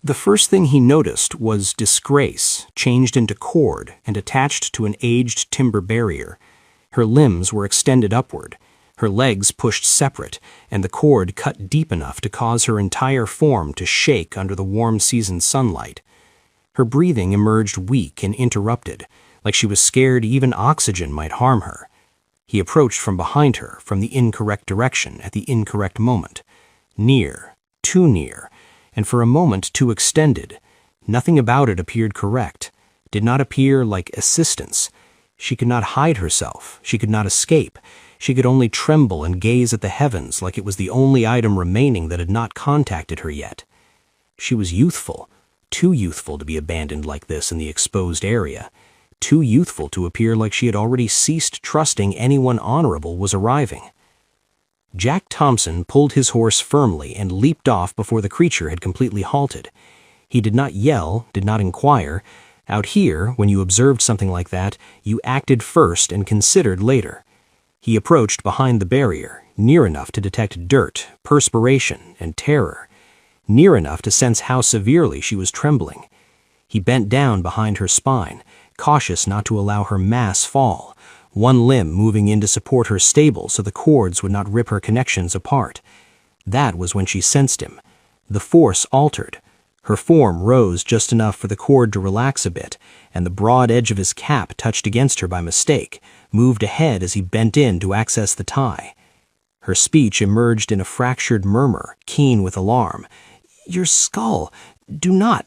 The first thing he noticed was disgrace, changed into cord and attached to an aged timber barrier. Her limbs were extended upward, her legs pushed separate, and the cord cut deep enough to cause her entire form to shake under the warm season sunlight. Her breathing emerged weak and interrupted, like she was scared even oxygen might harm her. He approached from behind her, from the incorrect direction at the incorrect moment. Near, too near, and for a moment too extended. Nothing about it appeared correct, did not appear like assistance. She could not hide herself, she could not escape. She could only tremble and gaze at the heavens like it was the only item remaining that had not contacted her yet. She was youthful, too youthful to be abandoned like this in the exposed area, too youthful to appear like she had already ceased trusting anyone honorable was arriving. Jack Thompson pulled his horse firmly and leaped off before the creature had completely halted. He did not yell, did not inquire. Out here, when you observed something like that, you acted first and considered later. He approached behind the barrier, near enough to detect dirt, perspiration, and terror, near enough to sense how severely she was trembling. He bent down behind her spine, cautious not to allow her mass fall, one limb moving in to support her stable so the cords would not rip her connections apart. That was when she sensed him. The force altered. Her form rose just enough for the cord to relax a bit, and the broad edge of his cap touched against her by mistake, moved ahead as he bent in to access the tie. Her speech emerged in a fractured murmur, keen with alarm. "Your skull! Do not!"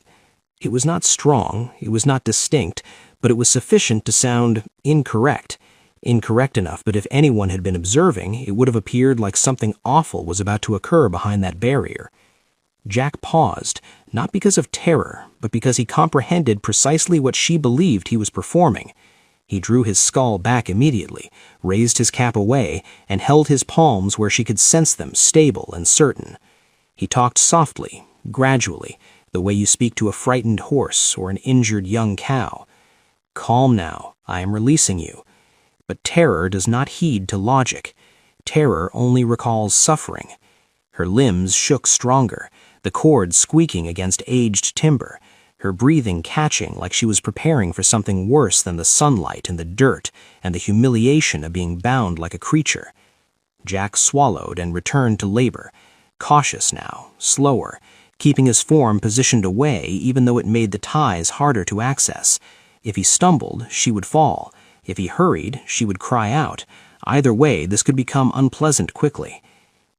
It was not strong, it was not distinct, but it was sufficient to sound incorrect. Incorrect enough, but if anyone had been observing, it would have appeared like something awful was about to occur behind that barrier. Jack paused, not because of terror, but because he comprehended precisely what she believed he was performing. He drew his skull back immediately, raised his cap away, and held his palms where she could sense them stable and certain. He talked softly, gradually, the way you speak to a frightened horse or an injured young cow. "Calm now, I am releasing you." But terror does not heed to logic. Terror only recalls suffering. Her limbs shook stronger, the cord squeaking against aged timber, her breathing catching like she was preparing for something worse than the sunlight and the dirt and the humiliation of being bound like a creature. Jack swallowed and returned to labor, cautious now, slower, keeping his form positioned away even though it made the ties harder to access. If he stumbled, she would fall. If he hurried, she would cry out. Either way, this could become unpleasant quickly.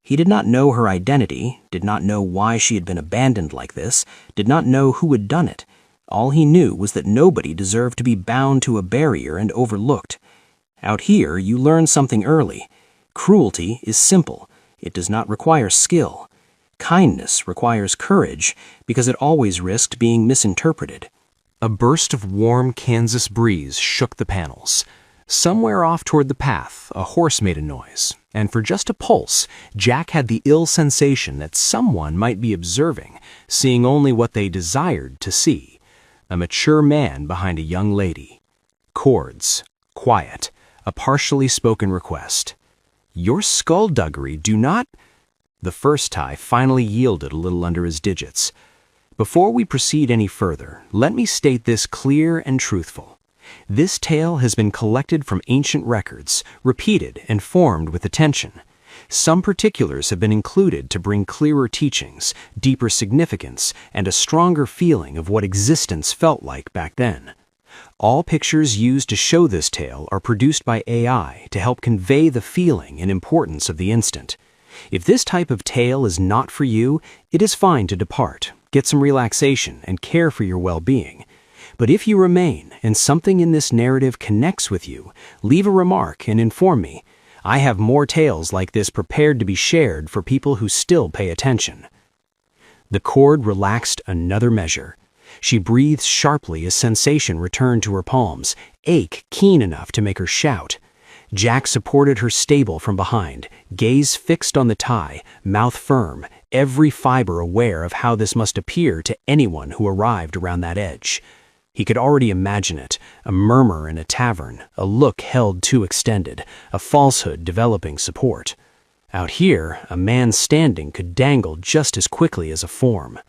He did not know her identity, did not know why she had been abandoned like this, did not know who had done it. All he knew was that nobody deserved to be bound to a barrier and overlooked. Out here, you learn something early. Cruelty is simple. It does not require skill. Kindness requires courage because it always risked being misinterpreted. A burst of warm Kansas breeze shook the panels. Somewhere off toward the path, a horse made a noise, and for just a pulse, Jack had the ill sensation that someone might be observing, seeing only what they desired to see. A mature man behind a young lady. Chords, quiet, a partially spoken request. "Your skullduggery, do not—" The first tie finally yielded a little under his digits. Before we proceed any further, let me state this clear and truthful. This tale has been collected from ancient records, repeated and formed with attention. Some particulars have been included to bring clearer teachings, deeper significance, and a stronger feeling of what existence felt like back then. All pictures used to show this tale are produced by AI to help convey the feeling and importance of the instant. If this type of tale is not for you, it is fine to depart, get some relaxation, and care for your well-being. But if you remain and something in this narrative connects with you, leave a remark and inform me. I have more tales like this prepared to be shared for people who still pay attention. The cord relaxed another measure. She breathed sharply as sensation returned to her palms, ache keen enough to make her shout. Jack supported her stable from behind, gaze fixed on the tie, mouth firm, every fiber aware of how this must appear to anyone who arrived around that edge. He could already imagine it, a murmur in a tavern, a look held too extended, a falsehood developing support. Out here, a man standing could dangle just as quickly as a form.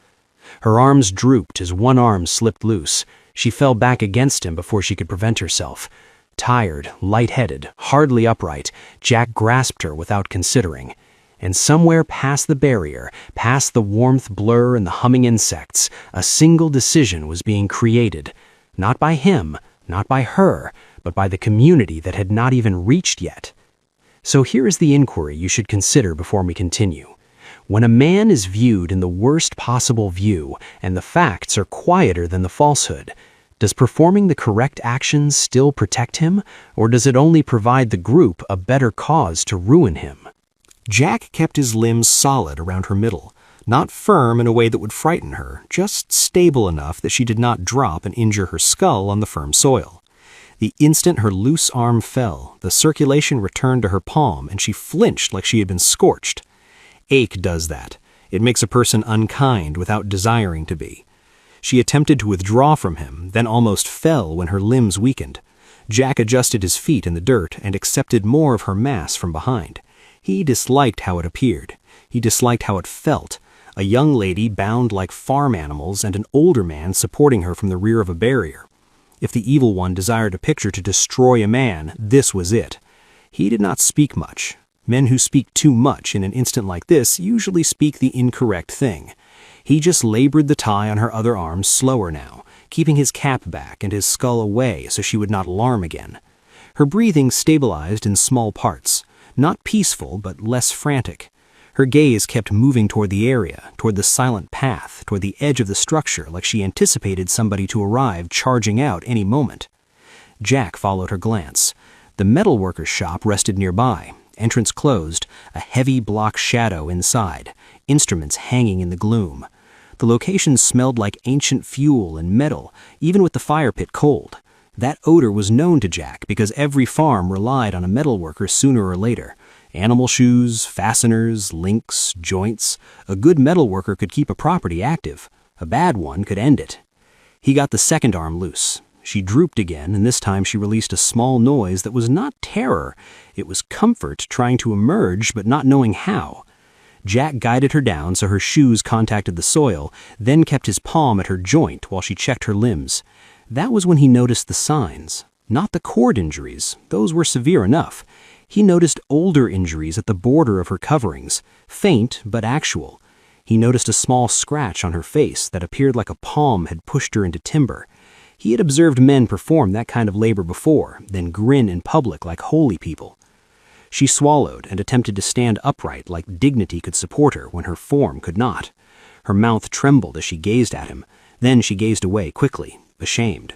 Her arms drooped as one arm slipped loose. She fell back against him before she could prevent herself. Tired, lightheaded, hardly upright, Jack grasped her without considering. And somewhere past the barrier, past the warmth blur and the humming insects, a single decision was being created. Not by him, not by her, but by the community that had not even reached yet. So here is the inquiry you should consider before we continue. When a man is viewed in the worst possible view, and the facts are quieter than the falsehood, does performing the correct actions still protect him, or does it only provide the group a better cause to ruin him? Jack kept his limbs solid around her middle, not firm in a way that would frighten her, just stable enough that she did not drop and injure her skull on the firm soil. The instant her loose arm fell, the circulation returned to her palm and she flinched like she had been scorched. Ache does that. It makes a person unkind without desiring to be. She attempted to withdraw from him, then almost fell when her limbs weakened. Jack adjusted his feet in the dirt and accepted more of her mass from behind. He disliked how it appeared. He disliked how it felt. A young lady bound like farm animals and an older man supporting her from the rear of a barrier. If the evil one desired a picture to destroy a man, this was it. He did not speak much. Men who speak too much in an instant like this usually speak the incorrect thing. He just labored the tie on her other arm slower now, keeping his cap back and his skull away so she would not alarm again. Her breathing stabilized in small parts. Not peaceful, but less frantic. Her gaze kept moving toward the area, toward the silent path, toward the edge of the structure like she anticipated somebody to arrive charging out any moment. Jack followed her glance. The metalworker's shop rested nearby, entrance closed, a heavy block shadow inside, instruments hanging in the gloom. The location smelled like ancient fuel and metal, even with the fire pit cold. That odor was known to Jack because every farm relied on a metalworker sooner or later. Animal shoes, fasteners, links, joints. A good metalworker could keep a property active. A bad one could end it. He got the second arm loose. She drooped again, and this time she released a small noise that was not terror. It was comfort trying to emerge, but not knowing how. Jack guided her down so her shoes contacted the soil, then kept his palm at her joint while she checked her limbs. That was when he noticed the signs. Not the cord injuries. Those were severe enough. He noticed older injuries at the border of her coverings, faint but actual. He noticed a small scratch on her face that appeared like a palm had pushed her into timber. He had observed men perform that kind of labor before, then grin in public like holy people. She swallowed and attempted to stand upright like dignity could support her when her form could not. Her mouth trembled as she gazed at him. Then she gazed away quickly, ashamed.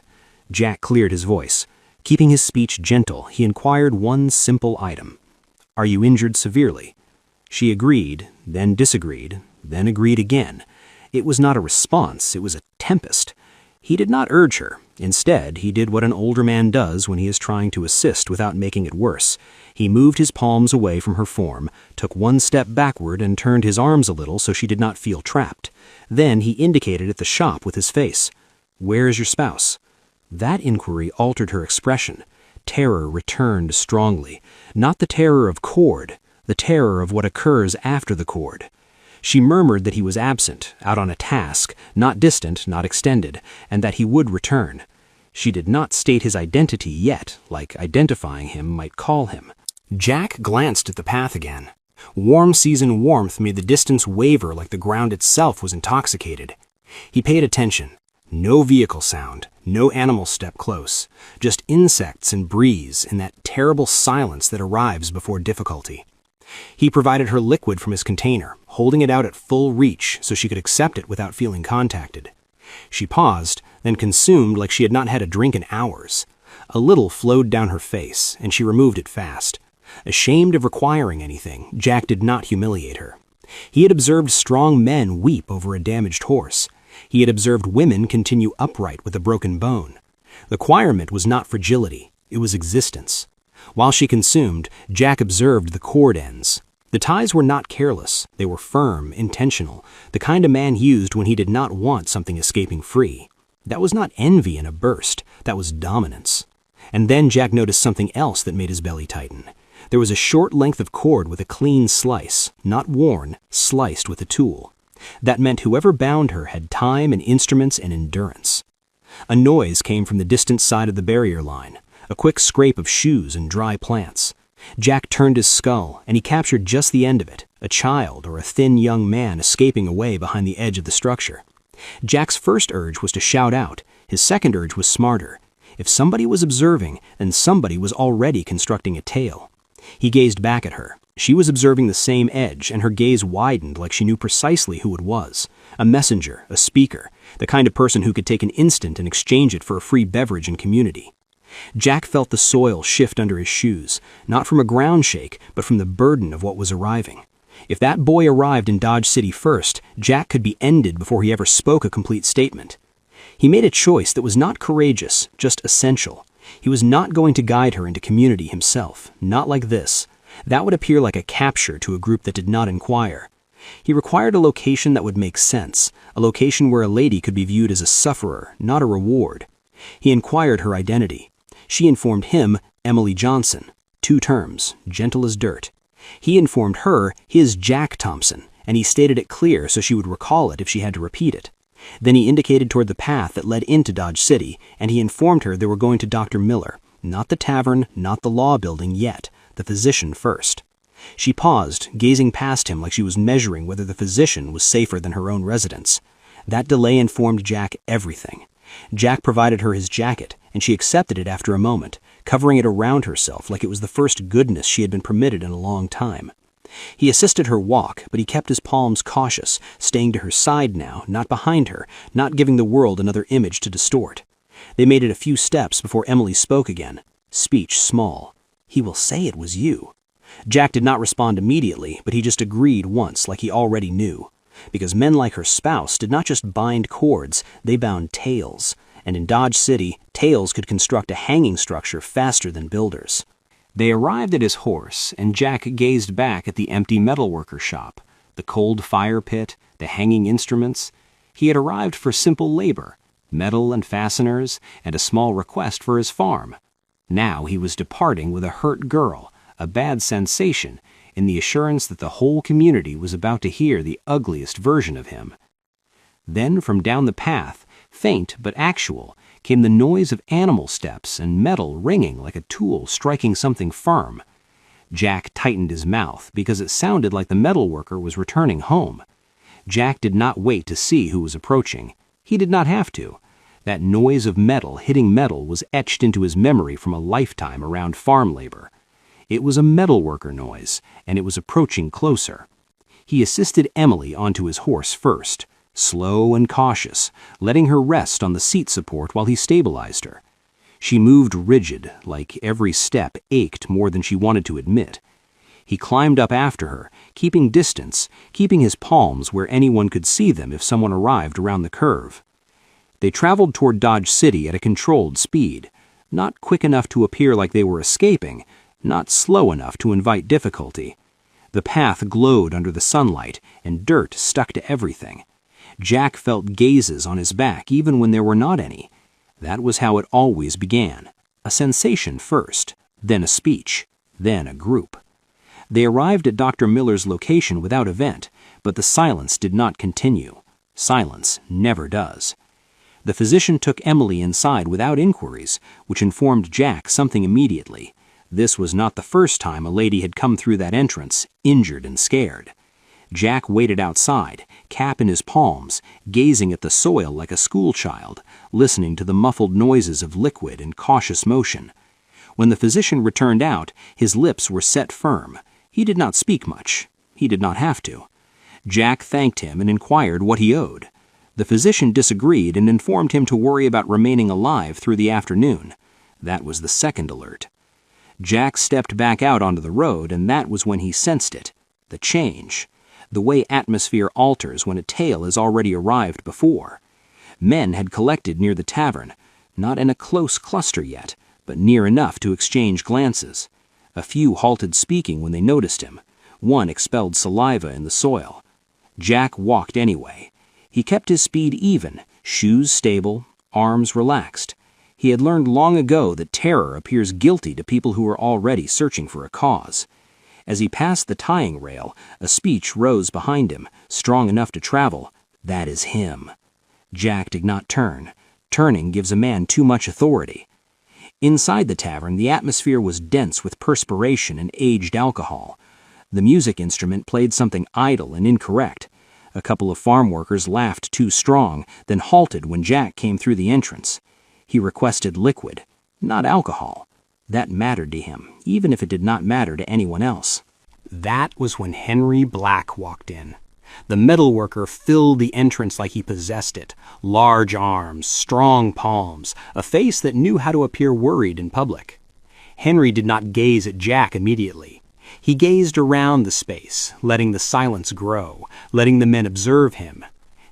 Jack cleared his voice. Keeping his speech gentle, he inquired one simple item. "Are you injured severely?" She agreed, then disagreed, then agreed again. It was not a response, it was a tempest. He did not urge her. Instead, he did what an older man does when he is trying to assist without making it worse. He moved his palms away from her form, took one step backward and turned his arms a little so she did not feel trapped. Then he indicated at the shop with his face. "Where is your spouse?" That inquiry altered her expression. Terror returned strongly. Not the terror of cord, the terror of what occurs after the cord. She murmured that he was absent, out on a task, not distant, not extended, and that he would return. She did not state his identity yet, like identifying him might call him. Jack glanced at the path again. Warm season warmth made the distance waver like the ground itself was intoxicated. He paid attention. No vehicle sound, no animal step close, just insects and breeze in that terrible silence that arrives before difficulty. He provided her liquid from his container, holding it out at full reach so she could accept it without feeling contacted. She paused, then consumed like she had not had a drink in hours. A little flowed down her face, and she removed it fast. Ashamed of requiring anything, Jack did not humiliate her. He had observed strong men weep over a damaged horse. He had observed women continue upright with a broken bone. The requirement was not fragility, it was existence. While she consumed, Jack observed the cord ends. The ties were not careless, they were firm, intentional, the kind a man used when he did not want something escaping free. That was not envy in a burst, that was dominance. And then Jack noticed something else that made his belly tighten. There was a short length of cord with a clean slice, not worn, sliced with a tool. That meant whoever bound her had time and instruments and endurance. A noise came from the distant side of the barrier line, a quick scrape of shoes and dry plants. Jack turned his skull, and he captured just the end of it, a child or a thin young man escaping away behind the edge of the structure. Jack's first urge was to shout out. His second urge was smarter. If somebody was observing, then somebody was already constructing a tale. He gazed back at her. She was observing the same edge, and her gaze widened like she knew precisely who it was. A messenger, a speaker, the kind of person who could take an instant and exchange it for a free beverage and community. Jack felt the soil shift under his shoes, not from a ground shake, but from the burden of what was arriving. If that boy arrived in Dodge City first, Jack could be ended before he ever spoke a complete statement. He made a choice that was not courageous, just essential. He was not going to guide her into community himself, not like this. That would appear like a capture to a group that did not inquire. He required a location that would make sense, a location where a lady could be viewed as a sufferer, not a reward. He inquired her identity. She informed him, Emily Johnson, 2 terms, gentle as dirt. He informed her, his Jack Thompson, and he stated it clear so she would recall it if she had to repeat it. Then he indicated toward the path that led into Dodge City, and he informed her they were going to Dr. Miller, not the tavern, not the law building yet, the physician first. She paused, gazing past him like she was measuring whether the physician was safer than her own residence. That delay informed Jack everything. Jack provided her his jacket, and she accepted it after a moment, covering it around herself like it was the first goodness she had been permitted in a long time. He assisted her walk, but he kept his palms cautious, staying to her side now, not behind her, not giving the world another image to distort. They made it a few steps before Emily spoke again, speech small. "He will say it was you." Jack did not respond immediately, but he just agreed once like he already knew. Because men like her spouse did not just bind cords, they bound tales. And in Dodge City, tales could construct a hanging structure faster than builders. They arrived at his horse, and Jack gazed back at the empty metalworker shop, the cold fire pit, the hanging instruments. He had arrived for simple labor, metal and fasteners, and a small request for his farm. Now he was departing with a hurt girl, a bad sensation, in the assurance that the whole community was about to hear the ugliest version of him. Then from down the path, faint but actual, came the noise of animal steps and metal ringing like a tool striking something firm. Jack tightened his mouth because it sounded like the metalworker was returning home. Jack did not wait to see who was approaching. He did not have to. That noise of metal hitting metal was etched into his memory from a lifetime around farm labor. It was a metalworker noise, and it was approaching closer. He assisted Emily onto his horse first, slow and cautious, letting her rest on the seat support while he stabilized her. She moved rigid, like every step ached more than she wanted to admit. He climbed up after her, keeping distance, keeping his palms where anyone could see them if someone arrived around the curve. They traveled toward Dodge City at a controlled speed, not quick enough to appear like they were escaping, not slow enough to invite difficulty. The path glowed under the sunlight, and dirt stuck to everything. Jack felt gazes on his back even when there were not any. That was how it always began. A sensation first, then a speech, then a group. They arrived at Dr. Miller's location without event, but the silence did not continue. Silence never does. The physician took Emily inside without inquiries, which informed Jack something immediately. This was not the first time a lady had come through that entrance, injured and scared. Jack waited outside, cap in his palms, gazing at the soil like a schoolchild, listening to the muffled noises of liquid and cautious motion. When the physician returned out, his lips were set firm. He did not speak much. He did not have to. Jack thanked him and inquired what he owed. The physician disagreed and informed him to worry about remaining alive through the afternoon. That was the second alert. Jack stepped back out onto the road, and that was when he sensed it. The change. The way atmosphere alters when a tale has already arrived before. Men had collected near the tavern, not in a close cluster yet, but near enough to exchange glances. A few halted speaking when they noticed him. One expelled saliva in the soil. Jack walked anyway. He kept his speed even, shoes stable, arms relaxed. He had learned long ago that terror appears guilty to people who are already searching for a cause. As he passed the tying rail, a speech rose behind him, strong enough to travel. "That is him." Jack did not turn. Turning gives a man too much authority. Inside the tavern, the atmosphere was dense with perspiration and aged alcohol. The music instrument played something idle and incorrect. A couple of farm workers laughed too strong, then halted when Jack came through the entrance. He requested liquid, not alcohol. That mattered to him, even if it did not matter to anyone else. That was when Henry Black walked in. The metalworker filled the entrance like he possessed it. Large arms, strong palms, a face that knew how to appear worried in public. Henry did not gaze at Jack immediately. He gazed around the space, letting the silence grow, letting the men observe him.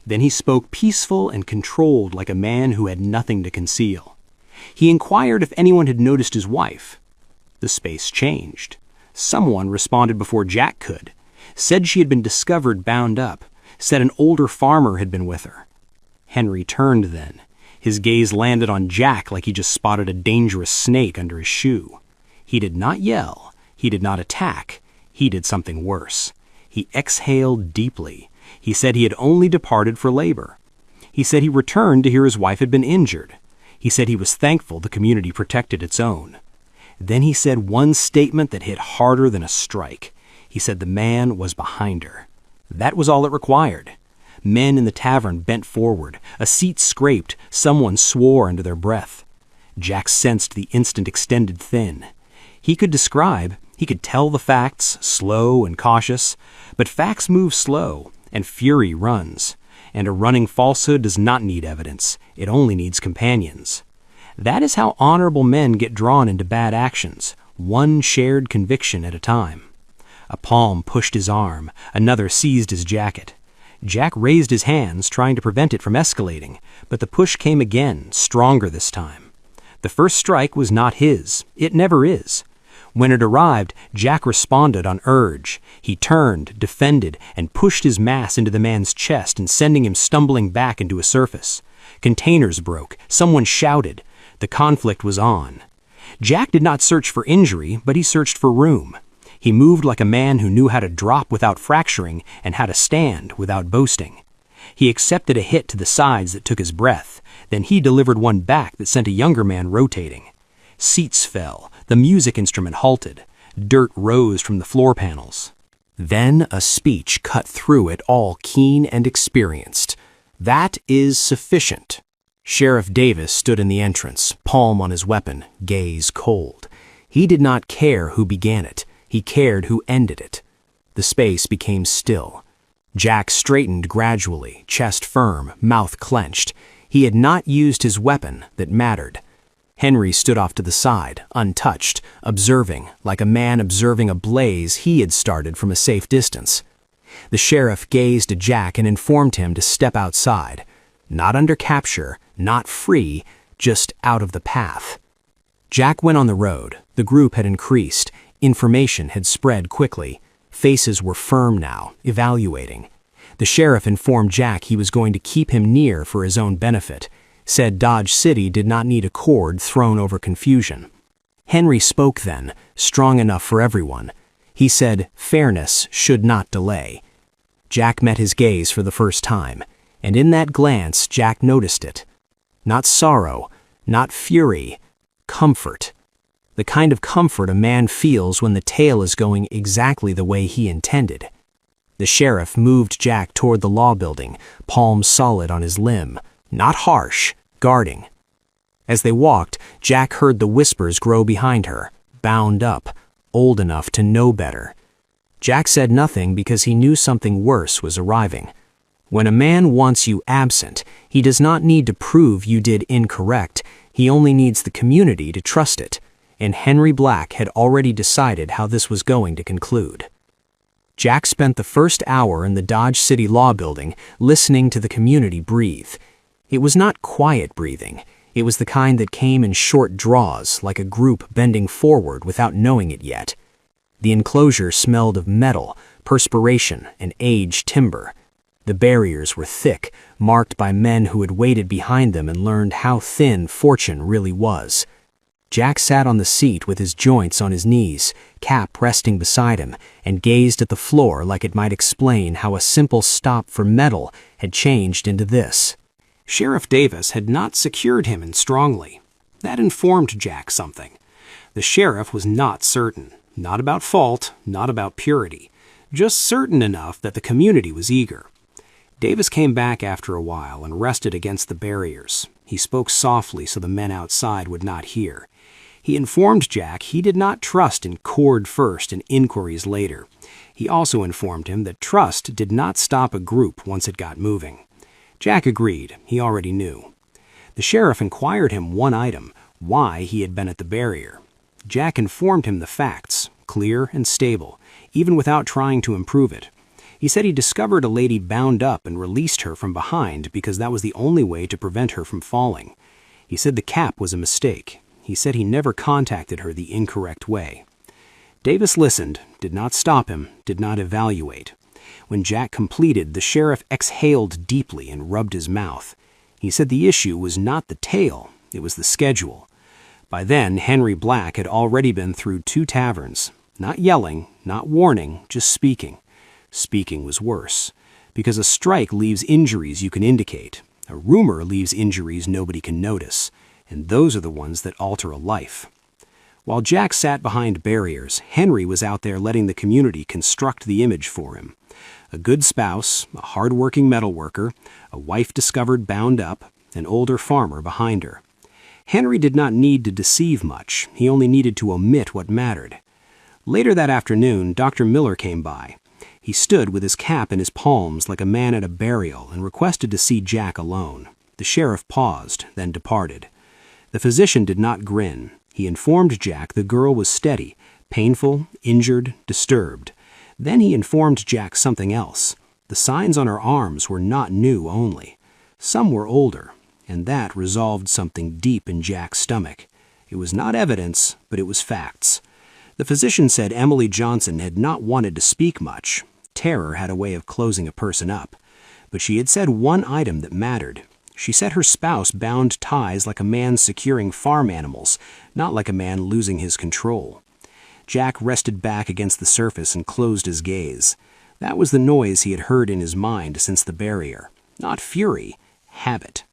Then he spoke peaceful and controlled like a man who had nothing to conceal. He inquired if anyone had noticed his wife. The space changed. Someone responded before Jack could. Said she had been discovered bound up. Said an older farmer had been with her. Henry turned then. His gaze landed on Jack like he just spotted a dangerous snake under his shoe. He did not yell. He did not attack. He did something worse. He exhaled deeply. He said he had only departed for labor. He said he returned to hear his wife had been injured. He said he was thankful the community protected its own. Then he said one statement that hit harder than a strike. He said the man was behind her. That was all it required. Men in the tavern bent forward. A seat scraped. Someone swore under their breath. Jack sensed the instant extended thin. He could describe, he could tell the facts, slow and cautious. But facts move slow, and fury runs. And a running falsehood does not need evidence. It only needs companions. That is how honorable men get drawn into bad actions, one shared conviction at a time. A palm pushed his arm. Another seized his jacket. Jack raised his hands, trying to prevent it from escalating, but the push came again, stronger this time. The first strike was not his. It never is. When it arrived, Jack responded on urge. He turned, defended, and pushed his mass into the man's chest and sending him stumbling back into a surface. Containers broke. Someone shouted. The conflict was on. Jack did not search for injury, but he searched for room. He moved like a man who knew how to drop without fracturing and how to stand without boasting. He accepted a hit to the sides that took his breath. Then he delivered one back that sent a younger man rotating. Seats fell. The music instrument halted. Dirt rose from the floor panels. Then a speech cut through it all, keen and experienced. "That is sufficient." Sheriff Davis stood in the entrance, palm on his weapon, gaze cold. He did not care who began it. He cared who ended it. The space became still. Jack straightened gradually, chest firm, mouth clenched. He had not used his weapon that mattered. Henry stood off to the side, untouched, observing, like a man observing a blaze he had started from a safe distance. The sheriff gazed at Jack and informed him to step outside. Not under capture, not free, just out of the path. Jack went on the road. The group had increased. Information had spread quickly. Faces were firm now, evaluating. The sheriff informed Jack he was going to keep him near for his own benefit. Said Dodge City did not need a cord thrown over confusion. Henry spoke then, strong enough for everyone. He said fairness should not delay. Jack met his gaze for the first time, and in that glance Jack noticed it. Not sorrow, not fury, comfort. The kind of comfort a man feels when the tale is going exactly the way he intended. The sheriff moved Jack toward the law building, palm solid on his limb, not harsh, guarding. As they walked, Jack heard the whispers grow behind her, bound up, old enough to know better. Jack said nothing because he knew something worse was arriving. When a man wants you absent, he does not need to prove you did incorrect. He only needs the community to trust it. And Henry Black had already decided how this was going to conclude. Jack spent the first hour in the Dodge City Law Building listening to the community breathe. It was not quiet breathing. It was the kind that came in short draws, like a group bending forward without knowing it yet. The enclosure smelled of metal, perspiration, and aged timber. The barriers were thick, marked by men who had waited behind them and learned how thin fortune really was. Jack sat on the seat with his joints on his knees, Cap resting beside him, and gazed at the floor like it might explain how a simple stop for metal had changed into this. Sheriff Davis had not secured him in strongly. That informed Jack something. The sheriff was not certain, not about fault, not about purity, just certain enough that the community was eager. Davis came back after a while and rested against the barriers. He spoke softly so the men outside would not hear. He informed Jack he did not trust in cord first and inquiries later. He also informed him that trust did not stop a group once it got moving. Jack agreed. He already knew. The sheriff inquired him one item, why he had been at the barrier. Jack informed him the facts, clear and stable, even without trying to improve it. He said he discovered a lady bound up and released her from behind because that was the only way to prevent her from falling. He said the cap was a mistake. He said he never contacted her the incorrect way. Davis listened, did not stop him, did not evaluate. When Jack completed, the sheriff exhaled deeply and rubbed his mouth. He said the issue was not the tale, it was the schedule. By then, Henry Black had already been through 2 taverns. Not yelling, not warning, just speaking. Speaking was worse, because a strike leaves injuries you can indicate. A rumor leaves injuries nobody can notice, and those are the ones that alter a life. While Jack sat behind barriers, Henry was out there letting the community construct the image for him. A good spouse, a hard-working metal worker, a wife discovered bound up, an older farmer behind her. Henry did not need to deceive much, he only needed to omit what mattered. Later that afternoon, Dr. Miller came by. He stood with his cap in his palms like a man at a burial and requested to see Jack alone. The sheriff paused, then departed. The physician did not grin. He informed Jack the girl was steady, painful, injured, disturbed. Then he informed Jack something else. The signs on her arms were not new only. Some were older, and that resolved something deep in Jack's stomach. It was not evidence, but it was facts. The physician said Emily Johnson had not wanted to speak much. Terror had a way of closing a person up. But she had said one item that mattered. She said her spouse bound ties like a man securing farm animals, not like a man losing his control. Jack rested back against the surface and closed his gaze. That was the noise he had heard in his mind since the barrier. Not fury, habit.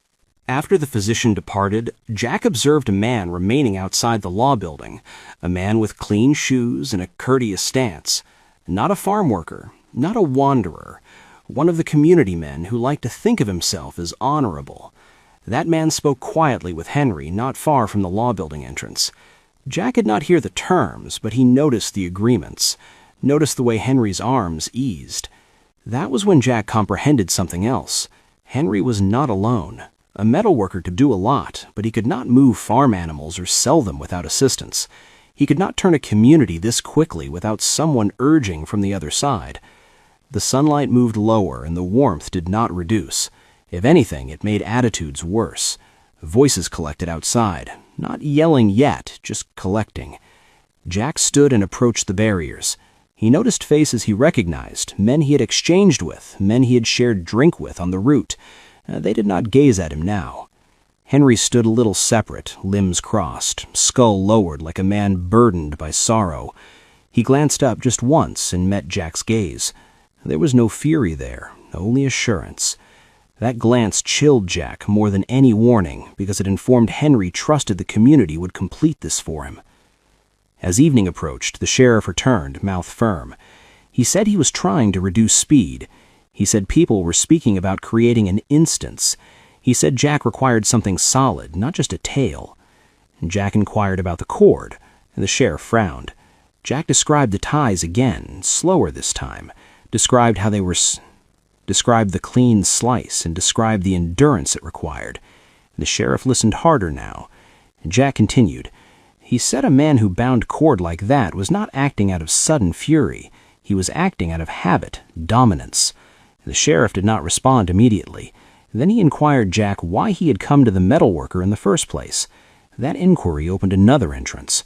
After the physician departed, Jack observed a man remaining outside the law building, a man with clean shoes and a courteous stance. Not a farm worker, not a wanderer, one of the community men who liked to think of himself as honorable. That man spoke quietly with Henry not far from the law building entrance. Jack could not hear the terms, but he noticed the agreements, noticed the way Henry's arms eased. That was when Jack comprehended something else. Henry was not alone. A metal worker could do a lot, but he could not move farm animals or sell them without assistance. He could not turn a community this quickly without someone urging from the other side. The sunlight moved lower and the warmth did not reduce. If anything, it made attitudes worse. Voices collected outside, not yelling yet, just collecting. Jack stood and approached the barriers. He noticed faces he recognized, men he had exchanged with, men he had shared drink with on the route. They did not gaze at him now. Henry stood a little separate, limbs crossed, skull lowered like a man burdened by sorrow. He glanced up just once and met Jack's gaze. There was no fury there, only assurance. That glance chilled Jack more than any warning because it informed Henry trusted the community would complete this for him. As evening approached, the sheriff returned, mouth firm. He said he was trying to reduce speed. He said people were speaking about creating an instance. He said Jack required something solid, not just a tale. Jack inquired about the cord, and the sheriff frowned. Jack described the ties again, slower this time, described how they were described the clean slice, and described the endurance it required. The sheriff listened harder now. Jack continued. He said a man who bound cord like that was not acting out of sudden fury. He was acting out of habit, dominance. The sheriff did not respond immediately. Then he inquired Jack why he had come to the metal worker in the first place. That inquiry opened another entrance.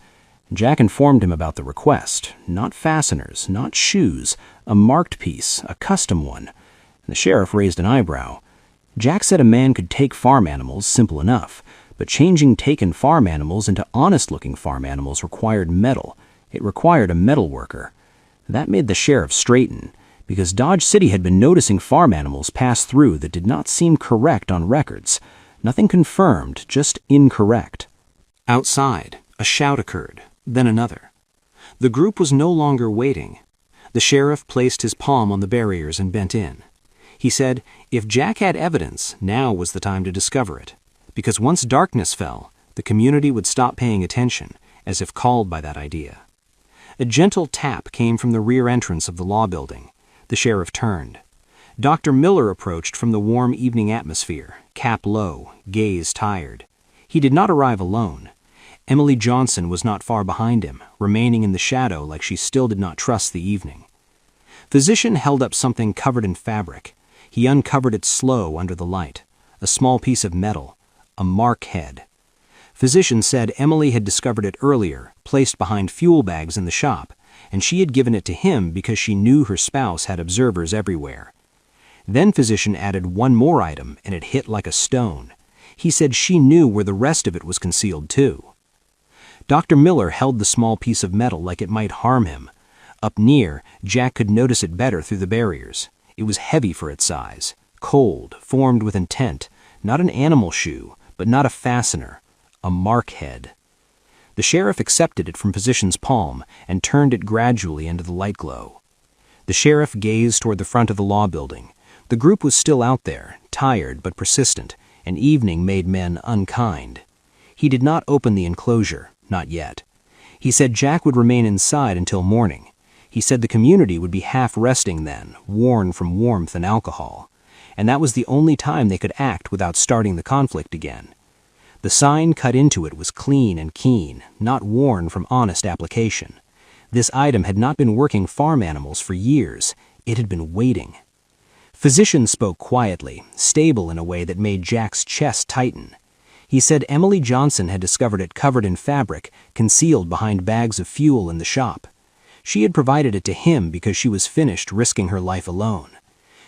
Jack informed him about the request. Not fasteners, not shoes, a marked piece, a custom one. The sheriff raised an eyebrow. Jack said a man could take farm animals, simple enough, But changing taken farm animals into honest-looking farm animals required metal. It required a metal worker. That made the sheriff straighten, because Dodge City had been noticing farm animals pass through that did not seem correct on records. Nothing confirmed, just incorrect. Outside, a shout occurred, then another. The group was no longer waiting. The sheriff placed his palm on the barriers and bent in. He said, if Jack had evidence, now was the time to discover it. Because once darkness fell, the community would stop paying attention, as if called by that idea. A gentle tap came from the rear entrance of the law building. The sheriff turned. Dr. Miller approached from the warm evening atmosphere, cap low, gaze tired. He did not arrive alone. Emily Johnson was not far behind him, remaining in the shadow like she still did not trust the evening. Physician held up something covered in fabric. He uncovered it slow under the light. A small piece of metal. A mark head. Physician said Emily had discovered it earlier, placed behind fuel bags in the shop, and she had given it to him because she knew her spouse had observers everywhere. Then Physician added one more item, and it hit like a stone. He said she knew where the rest of it was concealed too. Dr. Miller held the small piece of metal like it might harm him. Up near, Jack could notice it better through the barriers. It was heavy for its size, cold, formed with intent, not an animal shoe, but not a fastener, a mark head. The sheriff accepted it from Physician's palm and turned it gradually into the light glow. The sheriff gazed toward the front of the law building. The group was still out there, tired but persistent, and evening made men unkind. He did not open the enclosure, not yet. He said Jack would remain inside until morning. He said the community would be half-resting then, worn from warmth and alcohol. And that was the only time they could act without starting the conflict again. The sign cut into it was clean and keen, not worn from honest application. This item had not been working farm animals for years. It had been waiting. Physician spoke quietly, stable in a way that made Jack's chest tighten. He said Emily Johnson had discovered it covered in fabric, concealed behind bags of fuel in the shop. She had provided it to him because she was finished risking her life alone.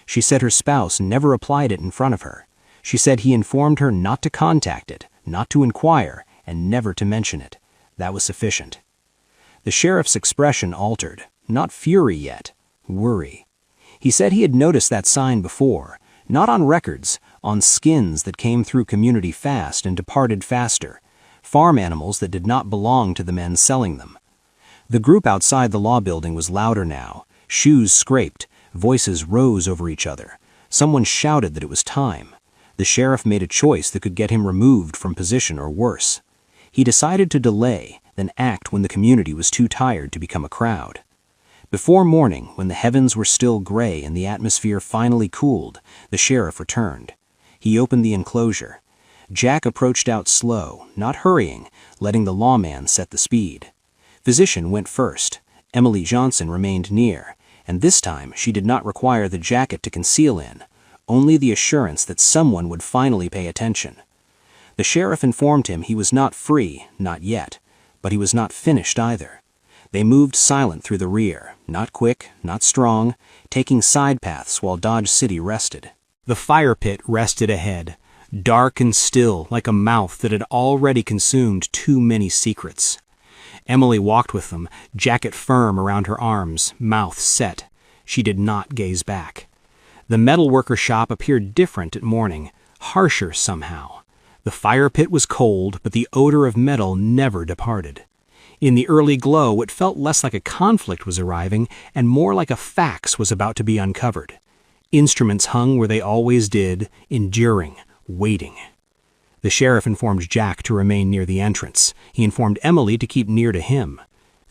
She said her spouse never applied it in front of her. She said he informed her not to contact it, not to inquire, and never to mention it. That was sufficient. The sheriff's expression altered, not fury yet, worry. He said he had noticed that sign before, not on records, on skins that came through community fast and departed faster, farm animals that did not belong to the men selling them. The group outside the law building was louder now. Shoes scraped, voices rose over each other. Someone shouted that it was time. The sheriff made a choice that could get him removed from position or worse. He decided to delay, then act when the community was too tired to become a crowd. Before morning, when the heavens were still gray and the atmosphere finally cooled, the sheriff returned. He opened the enclosure. Jack approached out slow, not hurrying, letting the lawman set the speed. Physician went first. Emily Johnson remained near, and this time she did not require the jacket to conceal in, only the assurance that someone would finally pay attention. The sheriff informed him he was not free, not yet, but he was not finished either. They moved silent through the rear, not quick, not strong, taking side paths while Dodge City rested. The fire pit rested ahead, dark and still like a mouth that had already consumed too many secrets. Emily walked with them, jacket firm around her arms, mouth set. She did not gaze back. The metalworker shop appeared different at morning, harsher somehow. The fire pit was cold, but the odor of metal never departed. In the early glow, it felt less like a conflict was arriving and more like a fax was about to be uncovered. Instruments hung where they always did, enduring, waiting. The sheriff informed Jack to remain near the entrance. He informed Emily to keep near to him.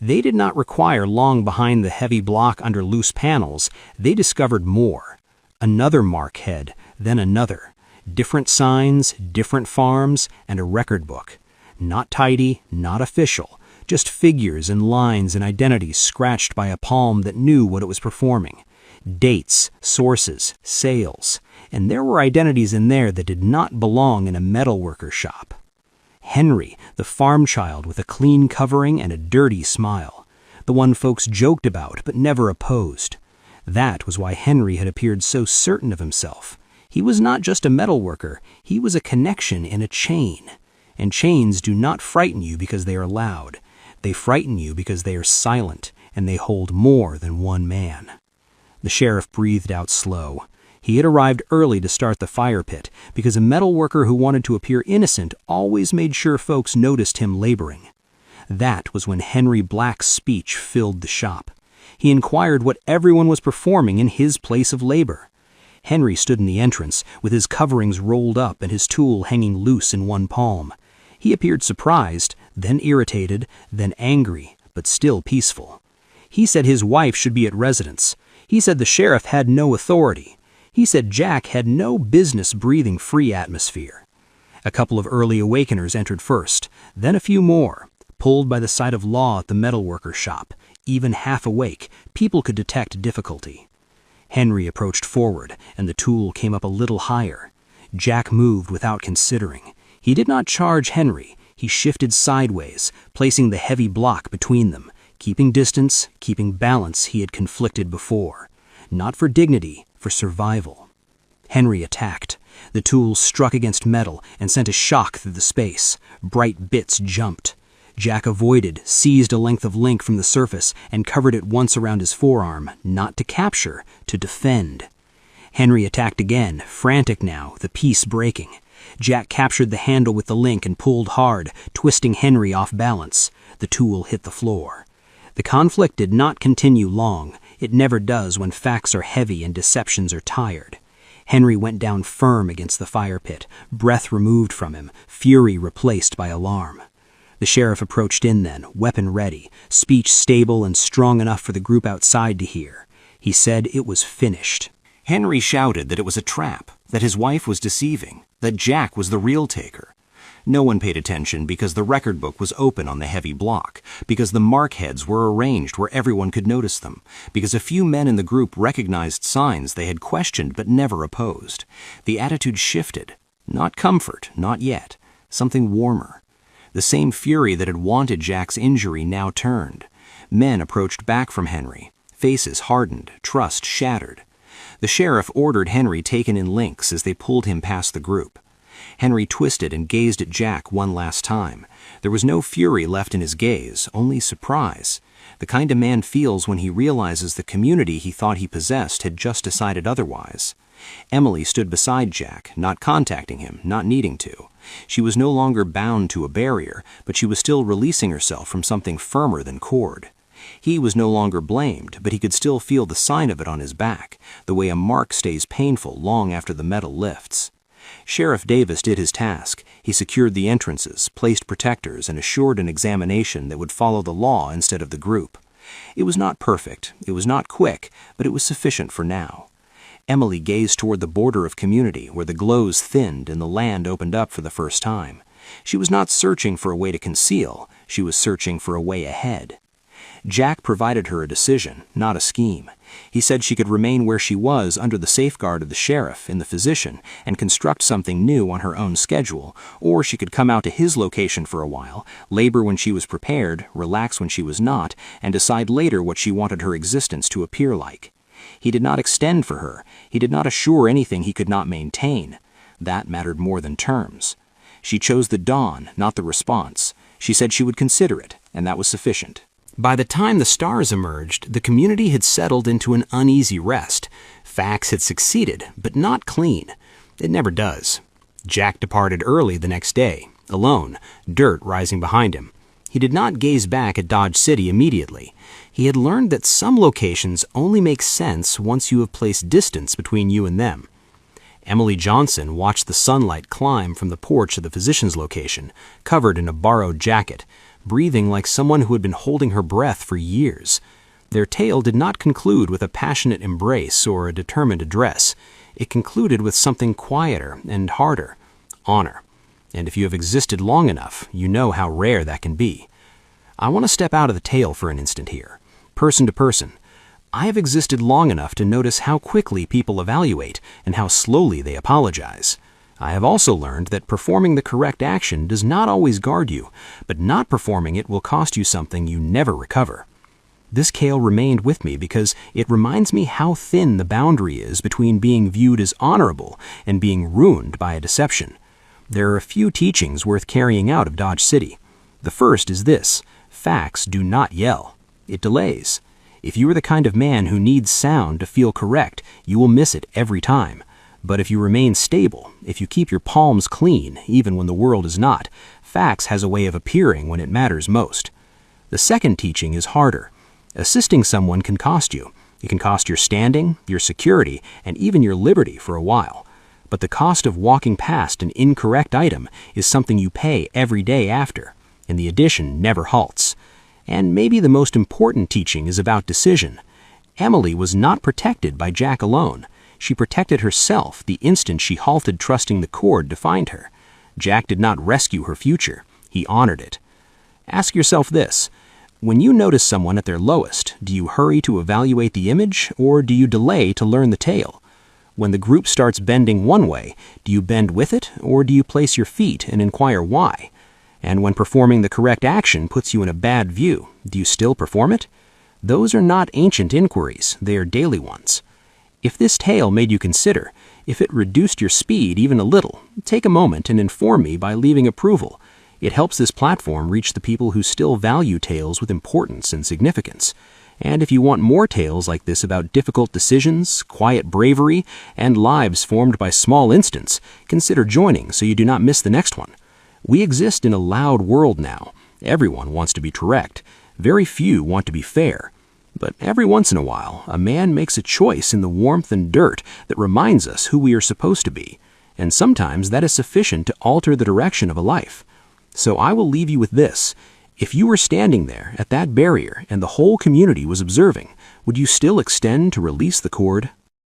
They did not require long behind the heavy block under loose panels. They discovered more. Another mark head, then another. Different signs, different farms, and a record book. Not tidy, not official, just figures and lines and identities scratched by a palm that knew what it was performing. Dates, sources, sales. And there were identities in there that did not belong in a metalworker shop. Henry, the farm child with a clean covering and a dirty smile. The one folks joked about but never opposed. That was why Henry had appeared so certain of himself. He was not just a metalworker, he was a connection in a chain. And chains do not frighten you because they are loud. They frighten you because they are silent, and they hold more than one man. The sheriff breathed out slow. He had arrived early to start the fire pit because a metal worker who wanted to appear innocent always made sure folks noticed him laboring. That was when Henry Black's speech filled the shop. He inquired what everyone was performing in his place of labor. Henry stood in the entrance with his coverings rolled up and his tool hanging loose in one palm. He appeared surprised, then irritated, then angry, but still peaceful. He said his wife should be at residence. He said the sheriff had no authority. He said Jack had no business breathing free atmosphere. A couple of early awakeners entered first, then a few more. Pulled by the sight of law at the metalworker shop, even half awake, people could detect difficulty. Henry approached forward, and the tool came up a little higher. Jack moved without considering. He did not charge Henry. He shifted sideways, placing the heavy block between them, keeping distance, keeping balance he had conflicted before. Not for dignity, for survival. Henry attacked. The tool struck against metal and sent a shock through the space. Bright bits jumped. Jack avoided, seized a length of link from the surface, and covered it once around his forearm, not to capture, to defend. Henry attacked again, frantic now, the piece breaking. Jack captured the handle with the link and pulled hard, twisting Henry off balance. The tool hit the floor. The conflict did not continue long. It never does when facts are heavy and deceptions are tired. Henry went down firm against the fire pit, breath removed from him, fury replaced by alarm. The sheriff approached in then, weapon ready, speech stable and strong enough for the group outside to hear. He said it was finished. Henry shouted that it was a trap, that his wife was deceiving, that Jack was the real taker. No one paid attention because the record book was open on the heavy block, because the mark heads were arranged where everyone could notice them, because a few men in the group recognized signs they had questioned but never opposed. The attitude shifted. Not comfort, not yet. Something warmer. The same fury that had wanted Jack's injury now turned. Men approached back from Henry. Faces hardened, trust shattered. The sheriff ordered Henry taken in links as they pulled him past the group. Henry twisted and gazed at Jack one last time. There was no fury left in his gaze, only surprise. The kind a man feels when he realizes the community he thought he possessed had just decided otherwise. Emily stood beside Jack, not contacting him, not needing to. She was no longer bound to a barrier, but she was still releasing herself from something firmer than cord. He was no longer blamed, but he could still feel the sign of it on his back, the way a mark stays painful long after the metal lifts. Sheriff Davis did his task. He secured the entrances, placed protectors, and assured an examination that would follow the law instead of the group. It was not perfect, it was not quick, but it was sufficient for now. Emily gazed toward the border of community where the glows thinned and the land opened up for the first time. She was not searching for a way to conceal, she was searching for a way ahead. Jack provided her a decision, not a scheme. He said she could remain where she was under the safeguard of the sheriff and the physician and construct something new on her own schedule, or she could come out to his location for a while, labor when she was prepared, relax when she was not, and decide later what she wanted her existence to appear like. He did not extend for her. He did not assure anything he could not maintain. That mattered more than terms. She chose the dawn, not the response. She said she would consider it, and that was sufficient. By the time the stars emerged, the community had settled into an uneasy rest. Facts had succeeded, but not clean. It never does. Jack departed early the next day, alone, dirt rising behind him. He did not gaze back at Dodge City immediately. He had learned that some locations only make sense once you have placed distance between you and them. Emily Johnson watched the sunlight climb from the porch of the physician's location, covered in a borrowed jacket, breathing like someone who had been holding her breath for years. Their tale did not conclude with a passionate embrace or a determined address. It concluded with something quieter and harder, honor. And if you have existed long enough, you know how rare that can be. I want to step out of the tale for an instant here, person to person. I have existed long enough to notice how quickly people evaluate and how slowly they apologize. I have also learned that performing the correct action does not always guard you, but not performing it will cost you something you never recover. This tale remained with me because it reminds me how thin the boundary is between being viewed as honorable and being ruined by a deception. There are a few teachings worth carrying out of Dodge City. The first is this: facts do not yell. It delays. If you are the kind of man who needs sound to feel correct, you will miss it every time. But if you remain stable, if you keep your palms clean, even when the world is not, facts has a way of appearing when it matters most. The second teaching is harder. Assisting someone can cost you. It can cost your standing, your security, and even your liberty for a while. But the cost of walking past an incorrect item is something you pay every day after, and the addition never halts. And maybe the most important teaching is about decision. Emily was not protected by Jack alone. She protected herself the instant she halted trusting the cord to find her. Jack did not rescue her future. He honored it. Ask yourself this: when you notice someone at their lowest, do you hurry to evaluate the image, or do you delay to learn the tale? When the group starts bending one way, do you bend with it, or do you place your feet and inquire why? And when performing the correct action puts you in a bad view, do you still perform it? Those are not ancient inquiries, they are daily ones. If this tale made you consider, if it reduced your speed even a little, take a moment and inform me by leaving approval. It helps this platform reach the people who still value tales with importance and significance. And if you want more tales like this about difficult decisions, quiet bravery, and lives formed by small instants, consider joining so you do not miss the next one. We exist in a loud world now. Everyone wants to be correct. Very few want to be fair. But every once in a while, a man makes a choice in the warmth and dirt that reminds us who we are supposed to be. And sometimes that is sufficient to alter the direction of a life. So I will leave you with this. If you were standing there at that barrier and the whole community was observing, would you still extend to release the cord?